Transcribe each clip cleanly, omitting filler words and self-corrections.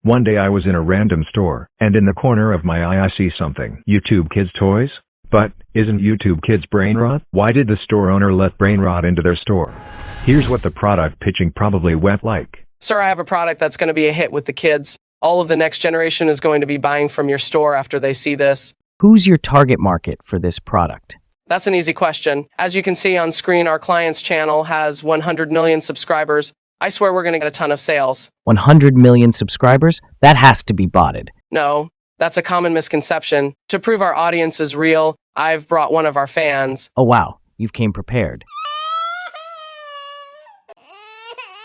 One day I was in a random store, and in the corner of my eye I see something. YouTube Kids Toys? But, isn't YouTube Kids brain rot? Why did the store owner let brain rot into their store? Here's what the product pitching probably went like. Sir, I have a product that's going to be a hit with the kids. All of the next generation is going to be buying from your store after they see this. Who's your target market for this product? That's an easy question. As you can see on screen, our client's channel has 100 million subscribers. I swear we're going to get a ton of sales. 100 million subscribers? That has to be botted. No, that's a common misconception. To prove our audience is real, I've brought one of our fans. Oh wow, you've came prepared.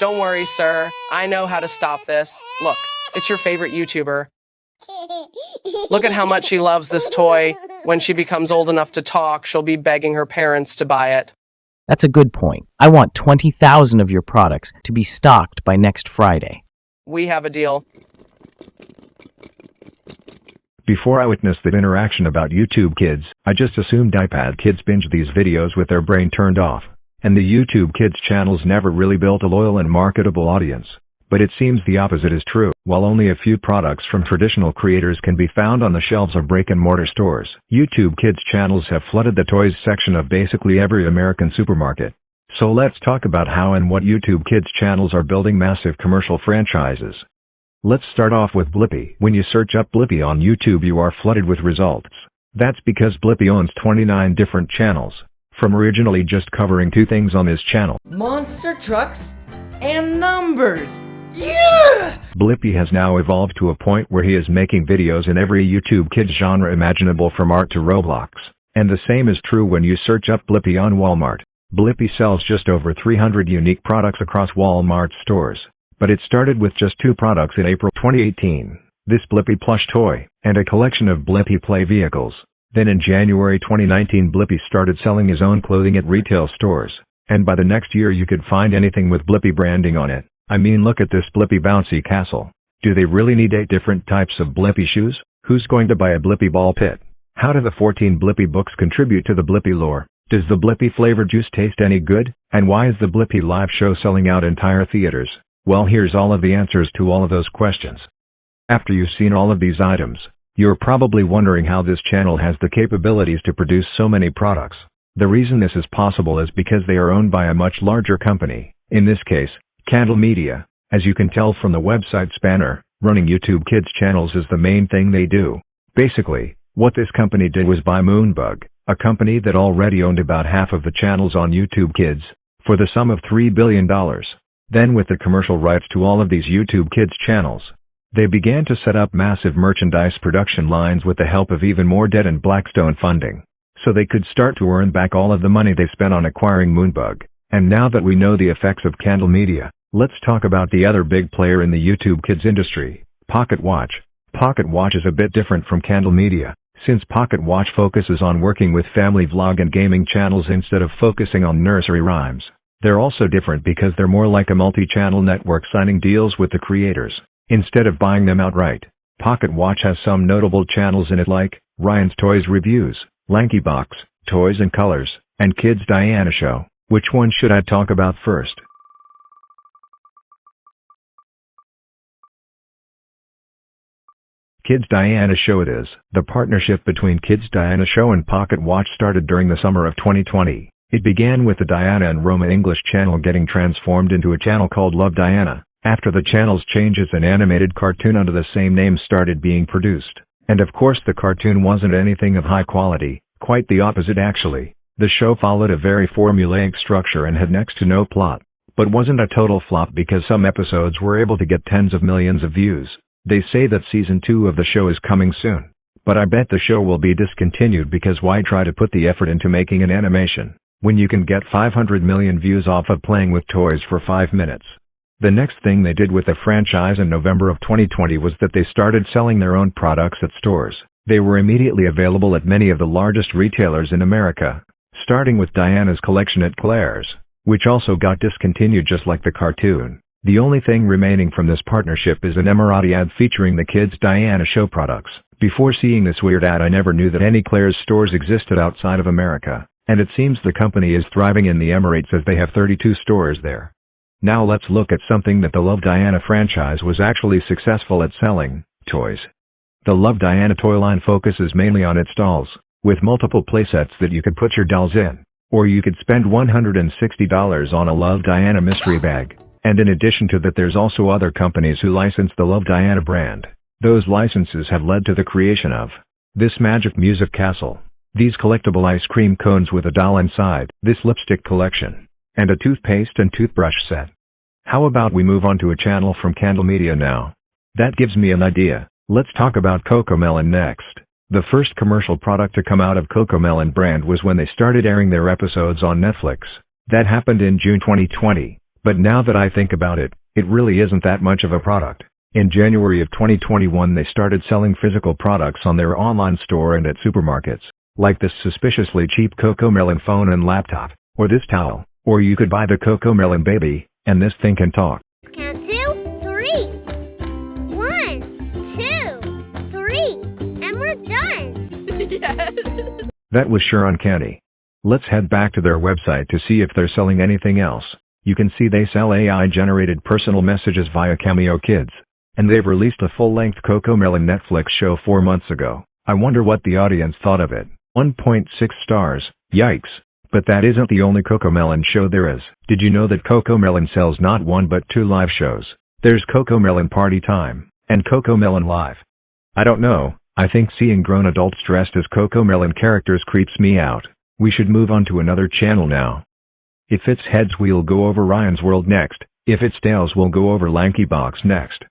Don't worry, sir. I know how to stop this. Look, it's your favorite YouTuber. Look at how much she loves this toy. When she becomes old enough to talk, she'll be begging her parents to buy it. That's a good point. I want 20,000 of your products to be stocked by next Friday. We have a deal. Before I witnessed that interaction about YouTube Kids, I just assumed iPad kids binge these videos with their brain turned off. And the YouTube Kids channels never really built a loyal and marketable audience. But it seems the opposite is true. While only a few products from traditional creators can be found on the shelves of brick-and-mortar stores, YouTube Kids channels have flooded the toys section of basically every American supermarket. So let's talk about how and what YouTube Kids channels are building massive commercial franchises. Let's start off with Blippi. When you search up Blippi on YouTube, you are flooded with results. That's because Blippi owns 29 different channels, from originally just covering 2 things on his channel: monster trucks and numbers. Yeah! Blippi has now evolved to a point where he is making videos in every YouTube Kids genre imaginable, from art to Roblox. And the same is true when you search up Blippi on Walmart. Blippi sells just over 300 unique products across Walmart stores. But it started with just 2 products in April 2018. This Blippi plush toy, and a collection of Blippi play vehicles. Then in January 2019, Blippi started selling his own clothing at retail stores. And by the next year you could find anything with Blippi branding on it. I mean, look at this Blippi bouncy castle. Do they really need 8 different types of Blippi shoes? Who's going to buy a Blippi ball pit? How do the 14 Blippi books contribute to the Blippi lore? Does the Blippi flavored juice taste any good? And why is the Blippi live show selling out entire theaters? Well, here's all of the answers to all of those questions. After you've seen all of these items, you're probably wondering how this channel has the capabilities to produce so many products. The reason this is possible is because they are owned by a much larger company. In this case, Candle Media. As you can tell from the website's banner, running YouTube Kids channels is the main thing they do. Basically, what this company did was buy Moonbug, a company that already owned about half of the channels on YouTube Kids, for the sum of $3 billion. Then, with the commercial rights to all of these YouTube Kids channels, they began to set up massive merchandise production lines with the help of even more debt and Blackstone funding, so they could start to earn back all of the money they spent on acquiring Moonbug. And now that we know the effects of Candle Media, let's talk about the other big player in the YouTube Kids industry, Pocket Watch. Pocket Watch is a bit different from Candle Media, since Pocket Watch focuses on working with family vlog and gaming channels instead of focusing on nursery rhymes. They're also different because they're more like a multi-channel network, signing deals with the creators, instead of buying them outright. Pocket Watch has some notable channels in it like Ryan's Toys Reviews, Lankybox, Toys and Colors, and Kids Diana Show. Which one should I talk about first? Kids Diana Show it is. The partnership between Kids Diana Show and Pocket Watch started during the summer of 2020. It began with the Diana and Roma English channel getting transformed into a channel called Love Diana, after the channel's changes an animated cartoon under the same name started being produced. And of course the cartoon wasn't anything of high quality, quite the opposite actually. The show followed a very formulaic structure and had next to no plot, but wasn't a total flop because some episodes were able to get tens of millions of views. They say that season 2 of the show is coming soon, but I bet the show will be discontinued because why try to put the effort into making an animation when you can get 500 million views off of playing with toys for 5 minutes? The next thing they did with the franchise in November of 2020 was that they started selling their own products at stores. They were immediately available at many of the largest retailers in America, starting with Diana's collection at Claire's, which also got discontinued just like the cartoon. The only thing remaining from this partnership is an Emirati ad featuring the Kids Diana Show products. Before seeing this weird ad, I never knew that any Claire's stores existed outside of America, and it seems the company is thriving in the Emirates as they have 32 stores there. Now let's look at something that the Love Diana franchise was actually successful at selling: toys. The Love Diana toy line focuses mainly on its dolls, with multiple playsets that you could put your dolls in. Or you could spend $160 on a Love Diana mystery bag. And in addition to that, there's also other companies who license the Love Diana brand. Those licenses have led to the creation of this Magic Music Castle, these collectible ice cream cones with a doll inside, this lipstick collection, and a toothpaste and toothbrush set. How about we move on to a channel from Candle Media now? That gives me an idea. Let's talk about CoComelon next. The first commercial product to come out of CoComelon brand was when they started airing their episodes on Netflix. That happened in June 2020. But now that I think about it, it really isn't that much of a product. In January of 2021 they started selling physical products on their online store and at supermarkets, like this suspiciously cheap CoComelon phone and laptop, or this towel, or you could buy the CoComelon baby, and this thing can talk. Count 2, 3. 1, 2, 3, and we're done. Yes. That was sure uncanny. Let's head back to their website to see if they're selling anything else. You can see they sell AI-generated personal messages via Cameo Kids. And they've released a full-length CoComelon Netflix show 4 months ago. I wonder what the audience thought of it. 1.6 stars. Yikes. But that isn't the only CoComelon show there is. Did you know that CoComelon sells not one but 2 live shows? There's CoComelon Party Time and CoComelon Live. I don't know. I think seeing grown adults dressed as CoComelon characters creeps me out. We should move on to another channel now. If it's heads, we'll go over Ryan's World next. If it's tails, we'll go over Lankybox next.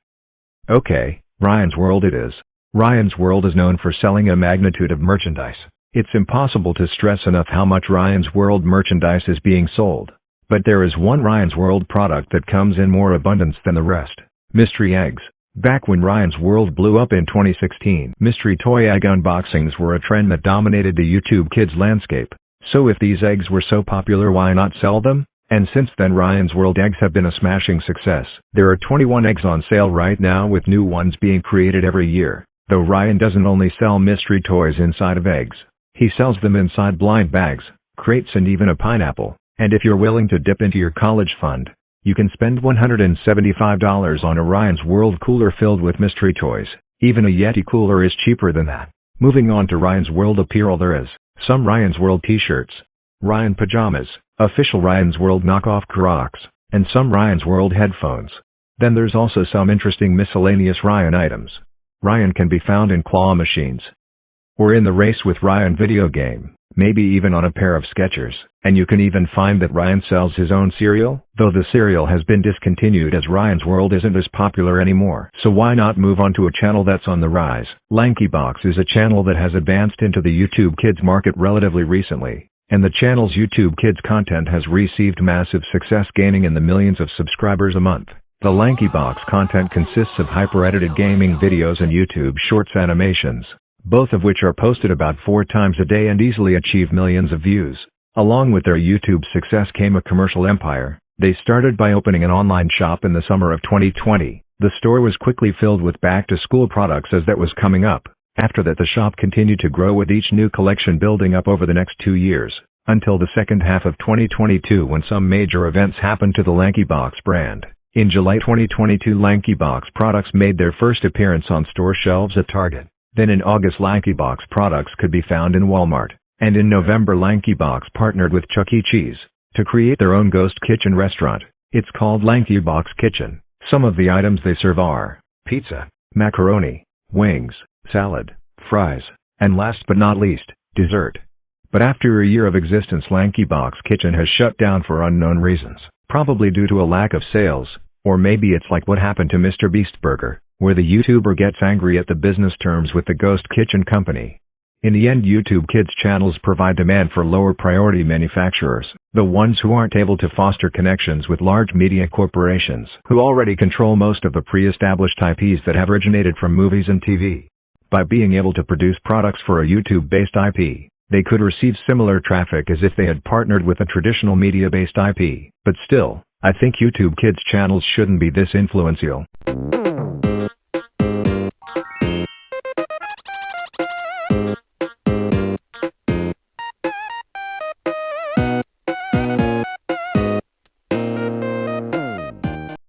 Okay, Ryan's World it is. Ryan's World is known for selling a magnitude of merchandise. It's impossible to stress enough how much Ryan's World merchandise is being sold. But there is one Ryan's World product that comes in more abundance than the rest. Mystery eggs. Back when Ryan's World blew up in 2016, mystery toy egg unboxings were a trend that dominated the YouTube Kids landscape. So if these eggs were so popular, why not sell them? And since then Ryan's World eggs have been a smashing success. There are 21 eggs on sale right now, with new ones being created every year. Though Ryan doesn't only sell mystery toys inside of eggs. He sells them inside blind bags, crates, and even a pineapple. And if you're willing to dip into your college fund, you can spend $175 on a Ryan's World cooler filled with mystery toys. Even a Yeti cooler is cheaper than that. Moving on to Ryan's World apparel, there is some Ryan's World t-shirts, Ryan pajamas, official Ryan's World knockoff Crocs, and some Ryan's World headphones. Then there's also some interesting miscellaneous Ryan items. Ryan can be found in claw machines, or in the Race with Ryan video game, maybe even on a pair of Skechers. And you can even find that Ryan sells his own cereal, though the cereal has been discontinued as Ryan's World isn't as popular anymore. So why not move on to a channel that's on the rise? Lankybox is a channel that has advanced into the YouTube Kids market relatively recently, and the channel's YouTube Kids content has received massive success, gaining in the millions of subscribers a month. The Lankybox content consists of hyper-edited gaming videos and YouTube Shorts animations, both of which are posted about 4 times a day and easily achieve millions of views. Along with their YouTube success came a commercial empire. They started by opening an online shop in the summer of 2020. The store was quickly filled with back-to-school products as that was coming up. After that, the shop continued to grow, with each new collection building up over the next 2 years, until the second half of 2022 when some major events happened to the Lankybox brand. In July 2022, Lankybox products made their first appearance on store shelves at Target. Then in August, Lankybox products could be found in Walmart. And in November, Lankybox partnered with Chuck E. Cheese to create their own ghost kitchen restaurant. It's called Lankybox Kitchen. Some of the items they serve are pizza, macaroni, wings, salad, fries, and last but not least, dessert. But after a year of existence, Lankybox Kitchen has shut down for unknown reasons, probably due to a lack of sales, or maybe it's like what happened to Mr. Beast Burger, where the YouTuber gets angry at the business terms with the ghost kitchen company. In the end, YouTube Kids channels provide demand for lower priority manufacturers, the ones who aren't able to foster connections with large media corporations who already control most of the pre-established IPs that have originated from movies and TV. By being able to produce products for a YouTube-based IP, they could receive similar traffic as if they had partnered with a traditional media-based IP. But still, I think YouTube Kids channels shouldn't be this influential.